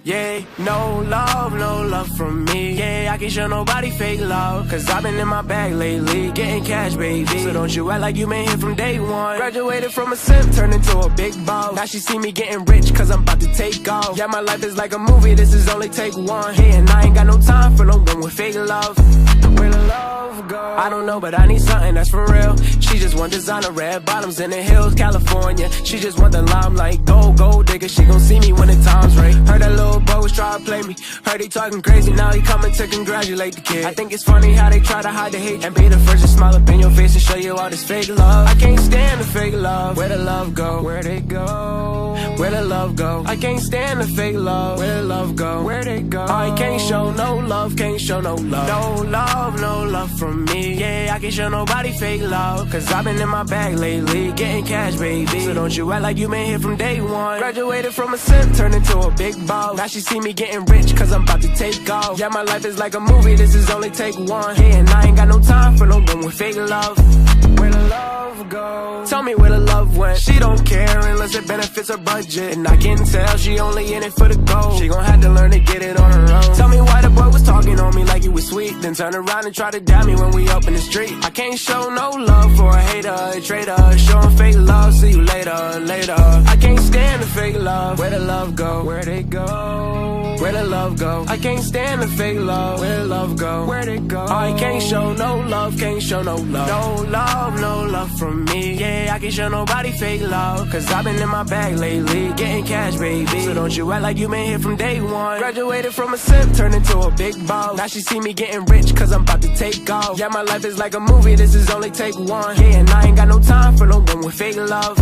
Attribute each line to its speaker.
Speaker 1: Yeah, no love from me. Yeah, I can't show nobody fake love, cause I've been in my bag lately, getting cash, baby. So don't you act like you been here from day one. Graduated from a simp, turned into a big boss. Now she see me getting rich, cause I'm about to take off. Yeah, my life is like a movie, this is only take one. Hey, and I ain't got no time for no one with fake love. Where the love go? I don't know, but I need something that's for real. She just want designer red bottoms in the hills, California. She just want the limelight, gold digger. She gon' see me when the time's right. Heard that little bro was try to play me. Heard he talking crazy, now he coming to congratulate the kid. I think it's funny how they try to hide the hate and be the first to smile up in your face and show you all this fake love. I can't stand the fake love. Where the love go? Where'd it go? Where the love go? I can't stand the fake love. Where the love go? Where'd it go? I can't show no love, can't show no love. No love from me. Yeah, I can't show nobody fake love, cause I've been in my bag lately, getting cash, baby. So don't you act like you been here from day one. Graduated from a simp, turned into a big boss. Now she see me getting rich, cause I'm about to take off. Yeah, my life is like a movie, this is only take one. Hey, and I ain't got no time for no one with fake love. Where the love go? Tell me where the love went. She don't care unless it benefits her budget, and I can tell she only in it for the gold. She gon' have to learn to get it on her own. Tell me why the boy was talking on me like he was sweet, then turn around and try to dab me when we up in the street. I can't show no love for a hater, a traitor. Showing fake love, see you later. I can't stand the fake love. Where the love go? Where'd it go? Where the love go? I can't stand the fake love. Where the love go? Where'd it go? I can't show no love, can't show no love. No love from me. Yeah, I can't show nobody fake love, cause I've been in my bag lately, getting cash, baby. So don't you act like you been here from day one. Graduated from a simp, turned into a big boss. Now she see me getting rich, cause I'm about to take off. Yeah, my life is like a movie, this is only take one. Yeah, and I ain't got no time for no one with fake love.